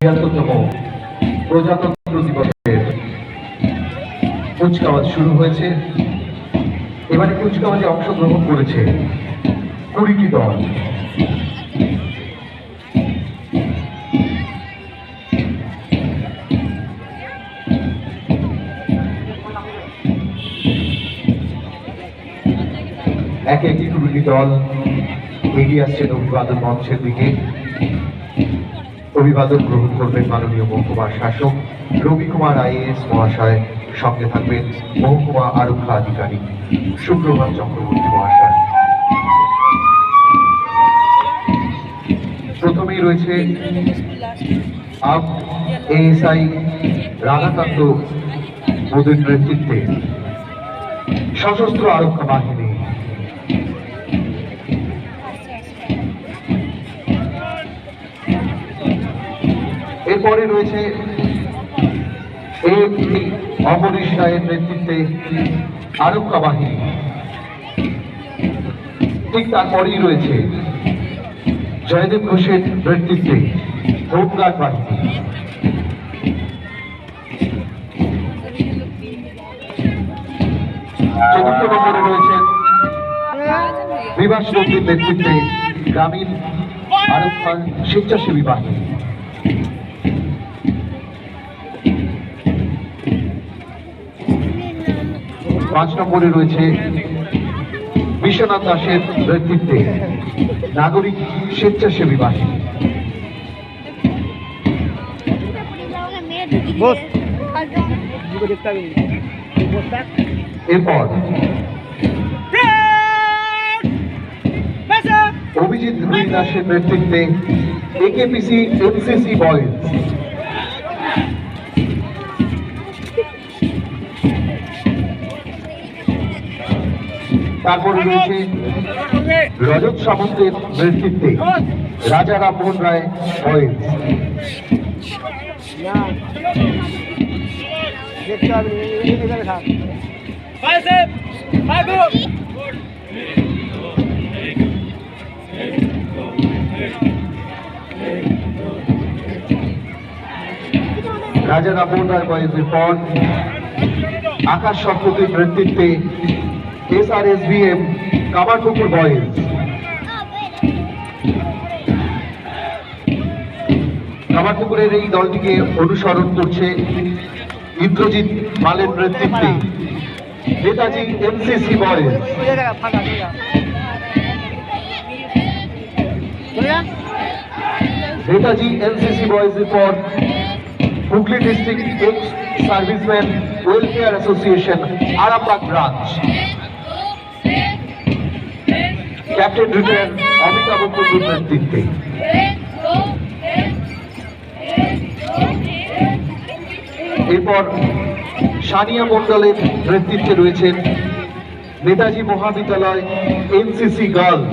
তম প্রজাতন্ত্র দিবসের কুচকাওয়াজ শুরু হয়েছে। এবারে কুচকাওয়াজে অংশগ্রহণ করেছে 20টি দল। একে একটি 20টি দল এগিয়ে আসছেন অভিবাদন মঞ্চের দিকে। অভিবাদন গ্রহণ করবেন মাননীয় মহকুমা শাসক রবি কুমার আইএএস মহাশয়, সঙ্গে থাকবেন মহকুমা আরক্ষা আধিকারিক সুপ্রভাত চক্রবর্তী মহাশয়। প্রথমেই রয়েছে আপ এএসআই রাধাকান্ত মোদীর নেতৃত্বে সশস্ত্র আরক্ষা বাহিনী। এরপরে রয়েছে অমরিশ রায়ের নেতৃত্বে আরক্ষা বাহিনী। ঠিক তারপরেই রয়েছে জয়দেব ঘোষের নেতৃত্বে হোমগার্ড বাহিনী। চতুর্থ নম্বরে রয়েছেন বিভাস নন্দীর নেতৃত্বে গ্রামীণ আরক্ষা স্বেচ্ছাসেবী বাহিনী। পাঁচ নম্বরে রয়েছে বিশ্বনাথ দাসের নেতৃত্বে নাগরিক স্বেচ্ছাসেবী বাহিনী। এরপর অভিজিৎ দাসের নেতৃত্বে একেপিসি এনসিসি বয়েজ। তারপরে রয়েছে রজত সামন্তের নেতৃত্বে রাজা রামমোহন রায় বয়েজ। রাজা রামমোহন রায় বয়েজের পর আকাশ সম্পত্তির নেতৃত্বে SRSBM কামারপুকুর বয়েজ। কামারপুকুরের এই দলটিকে অনুসরণ করছে ইন্দ্রজিৎ মালের নেতৃত্বে Netaji NCC boys. Netaji NCC বয়েজের পর Hooghly district ex serviceman welfare association Arambagh branch, captain retire Amitabha কুণ্ডুর নেতৃত্বে। এরপর সানিয়া মন্ডলের নেতৃত্বে রয়েছেন নেতাজি মহাবিদ্যালয় এনসিসি গার্লস।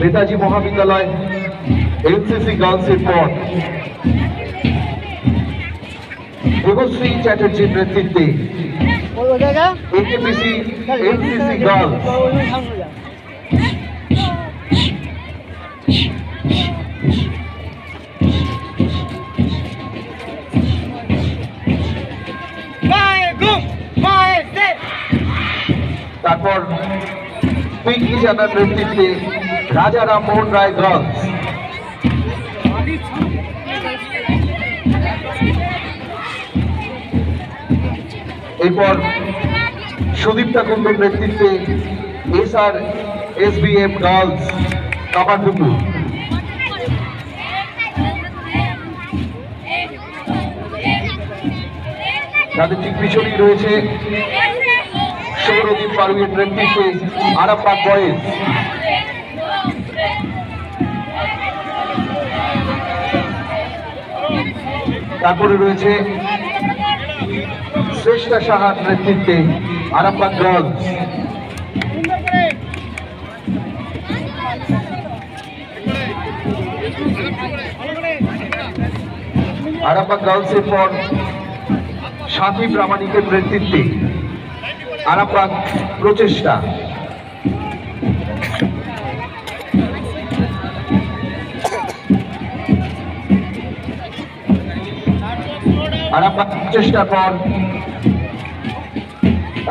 নেতাজি মহাবিদ্যালয় এনসিসি গার্লসের পর দেবশ্রী চ্যাটার্জির নেতৃত্বে একেপিসি এনসিসি গার্লস। তারপর পিঙ্কি জানার নেতৃত্বে রাজা রামমোহন রায় গার্লস। এরপর সুদীপ্তা কুণ্ডুর নেতৃত্বে SRSBM গার্লস কামারপুকুর। তাদের ঠিক পিছনেই রয়েছে সৌরদীপ পারুয়ের নেতৃত্বে আরামবাগ বয়েজ। তারপরে রয়েছে শ্রেষ্ঠা সাহার নেতৃত্বে আরামবাগ গার্লস। আরামবাগ গার্লসের পর সাথী প্রামাণিকের নেতৃত্বে আরামবাগ প্রচেষ্টা। আরামবাগ প্রচেষ্টার পর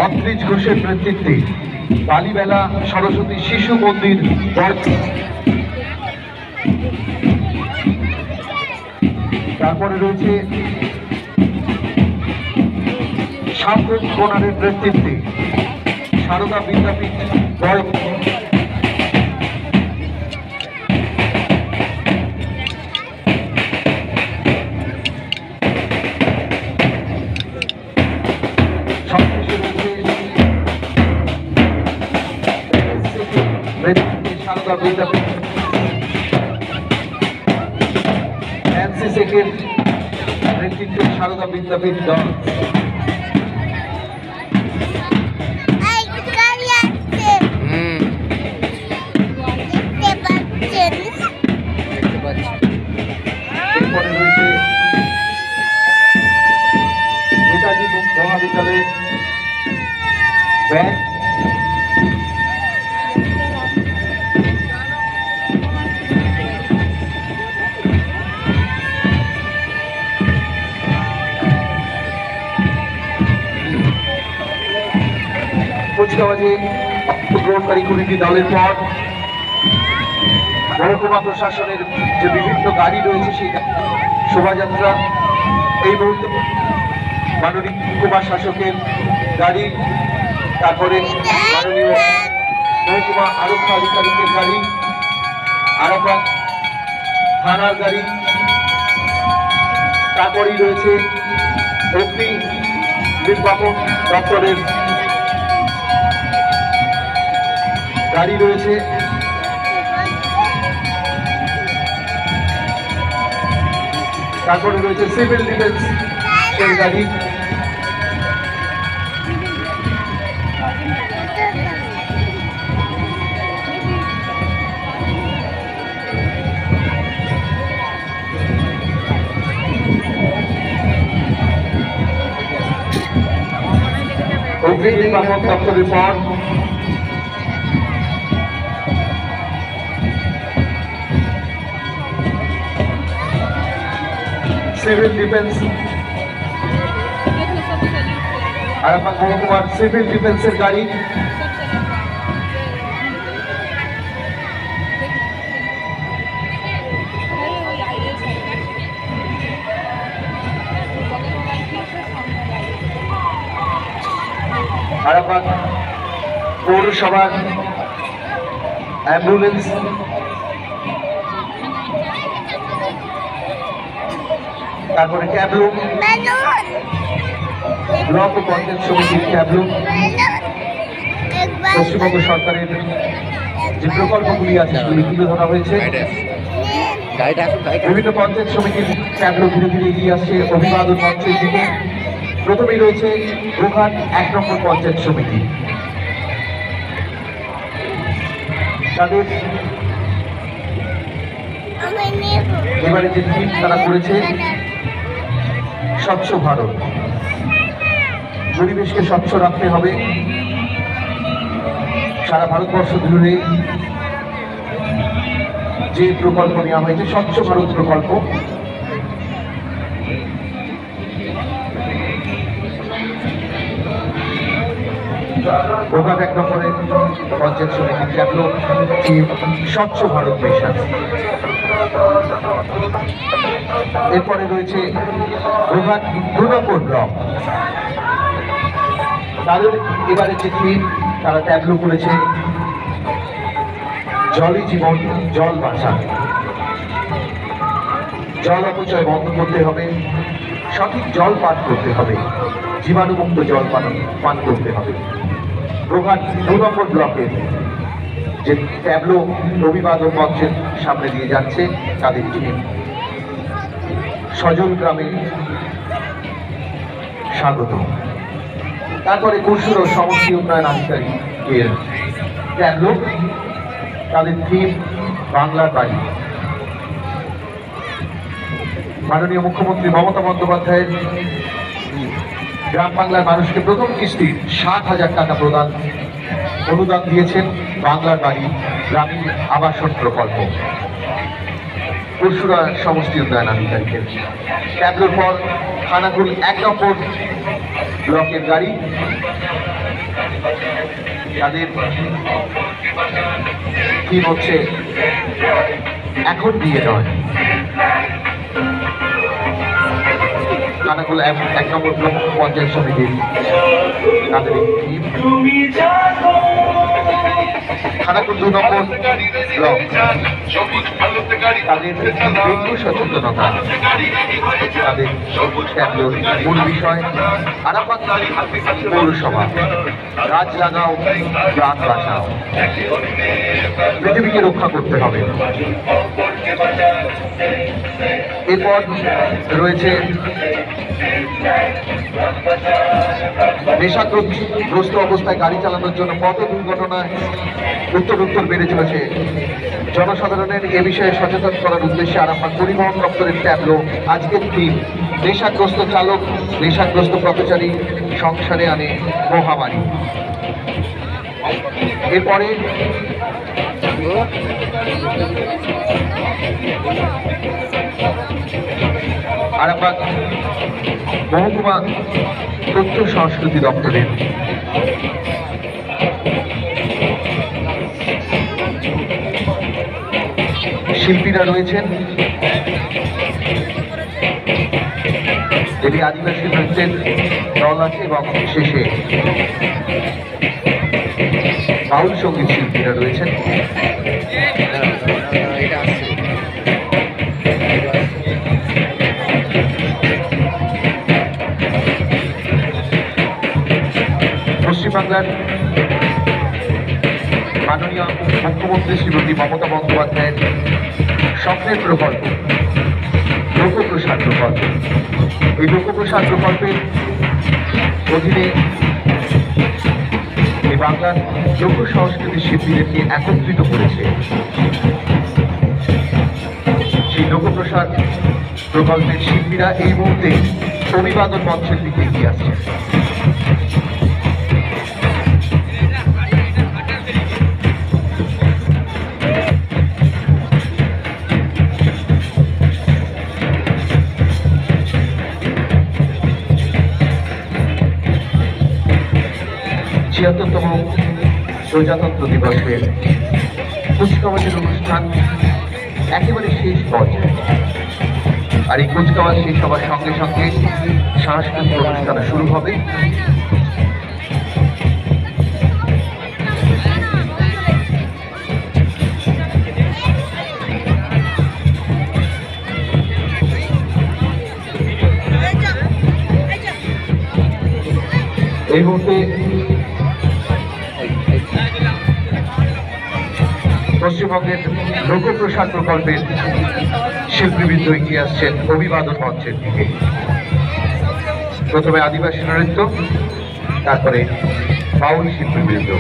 অদ্রিজ ঘোষের নেতৃত্বে বালিবেলা সরস্বতী শিশু মন্দির। তারপরে রয়েছে সাম্প্রত কোনারের নেতৃত্বে সারদা বিদ্যাপীঠ বড়। সারদা বিদ্যাপীঠ এনসি শেখের নেতৃত্বে সারদা বিদ্যাপীঠ দল। এরপরে রয়েছে নেতাজি মহাবিদ্যালয়ের ব্যান্ড। কুচকাওয়াজে অংশগ্রহণকারী 20টি দলের পর মহকুমা প্রশাসনের যে বিভিন্ন গাড়ি রয়েছে সেই শোভাযাত্রা এই মুহূর্তে মাননীয় মহকুমা শাসকের গাড়ি, তারপরে মাননীয় মহকুমা আরক্ষা আধিকারিকের গাড়ি, আরামবাগ থানার গাড়ি, তারপরেই রয়েছে অগ্নি নির্বাপন দপ্তরের গাড়ি রয়েছে। তারপরে রয়েছে সিভিল ডিফেন্স এর গাড়ি। অগ্নি নির্বাপন দপ্তরের পর সিভিল ডিফেন্স আরামবাগ মহকুমার সিভিল ডিফেন্সের গাড়ি। আরামবাগ পৌরসভার অ্যাম্বুলেন্স, তারপরে ক্যাবলুম ব্লক ও পঞ্চায়েত সমিতির ক্যাবলুম, পশ্চিমবঙ্গ সরকারের যে প্রকল্পগুলি আছে সেগুলি তুলে ধরা হয়েছে। বিভিন্ন পঞ্চায়েত সমিতির ক্যাবলুম ধীরে ধীরে এগিয়ে আসছে অভিবাদন মঞ্চের দিকে। প্রথমেই রয়েছে গোঘাট 1 নম্বর পঞ্চায়েত সমিতি। তাদের এবারে যে থিম তারা করেছে স্বচ্ছ ভারত, পরিবেশকে স্বচ্ছ রাখতে হবে। সারা ভারতবর্ষ জুড়ে যে প্রকল্প নেওয়া হয়েছে স্বচ্ছ ভারত প্রকল্প, গোঘাট 1 নম্বরের পঞ্চায়েত সমিতি ক্যাবলো স্বচ্ছ ভারত মিশন। এরপরে রয়েছে গোঘাট 2 নম্বর ব্লক, তাদের এবারে যে থিম তারা ট্যাবলো করেছে জলই জীবন, জল বাঁচা। জল অপচয় বন্ধ করতে হবে, সঠিক জল পান করতে হবে, জীবাণুমুক্ত জল পান করতে হবে। গোঘাট 2 নম্বর ব্লকের যে ট্যাবলো অভিবাদন মঞ্চের সামনে দিয়ে যাচ্ছে তাদের টিম সজল গ্রামে স্বাগত। তারপরে কুশল ও সমষ্টি উন্নয়ন আধিকারিকের ট্যাবলো, তাদের থিম বাংলার বাড়ি। মাননীয় মুখ্যমন্ত্রী মমতা বন্দ্যোপাধ্যায়ের গ্রাম বাংলার মানুষকে প্রথম কিস্তি 60,000 টাকা প্রদান অনুদান দিয়েছেন বাংলার বাড়ি গ্রামীণ আবাসন প্রকল্প পরশুরা সমষ্টি উন্নয়ন আধিকারিকের। ট্যাবলোর পর খানাকুল 1 নম্বর ব্লকের গাড়ি, তাদের কি হচ্ছে এখন দিয়ে নয়। খানাকুল 1 নম্বর ব্লক পঞ্চায়েত সমিতির তাদের খানাকুল 2 নম্বর ব্লক তাদের ডেঙ্গু সচেতনতা, তাদের ট্যাবলোর মূল বিষয় আরামবাগ পৌরসভা গাছ লাগাও প্রাণ বাঁচাও, পৃথিবীকে রক্ষা করতে হবে। এরপর রয়েছে নেশাগ্রস্ত অবস্থায় গাড়ি চালানোর জন্য পথ দুর্ঘটনায় উত্তর বেড়ে চলেছে। জনসাধারণের এ বিষয়ে সচেতন করার উদ্দেশ্যে আরামবাগ পরিবহন দপ্তরের ট্যাবলো আজকের দিন নেশাগ্রস্ত চালক নেশাগ্রস্ত পথচারী সংসারে আনে মহামারী। এরপরে আরামবাগ মহকুমা তথ্য সংস্কৃতি দপ্তরের শিল্পীরা রয়েছেন, যেটি আদিবাসী নৃত্যের দল আছে এবং শেষে বাউল সঙ্গীত শিল্পীরা রয়েছেন। পশ্চিমবাংলার মাননীয় মুখ্যমন্ত্রী শ্রীমতী মমতা বন্দ্যোপাধ্যায়ের স্বপ্নের প্রকল্প লোকপ্রসাদ প্রকল্প, এই লোকপ্রসাদ প্রকল্পের অধীনে এই বাংলার লোক সংস্কৃতি শিল্পীদেরকে একত্রিত করেছে। সেই লোকপ্রসাদ প্রকল্পের শিল্পীরা এই মুহূর্তে অভিবাদন মঞ্চের দিকে এগিয়ে আসছে। ছিয়াত্তরতম প্রজাতন্ত্র দিবসের কুচকাওয়াজের অনুষ্ঠান একেবারে শেষ পর্যায়ে, আর এই কুচকাওয়াজ শেষ হওয়ার সঙ্গে সঙ্গে সাংস্কৃতিক অনুষ্ঠান শুরু হবে। এই মুহূর্তে পশ্চিমবঙ্গের লোকপ্রসাদ প্রকল্পের শিল্পীবৃন্দ এগিয়ে আসছেন অভিবাদন মঞ্চের দিকে। প্রথমে আদিবাসী নৃত্য, তারপরে বাউল শিল্পীবৃন্দ।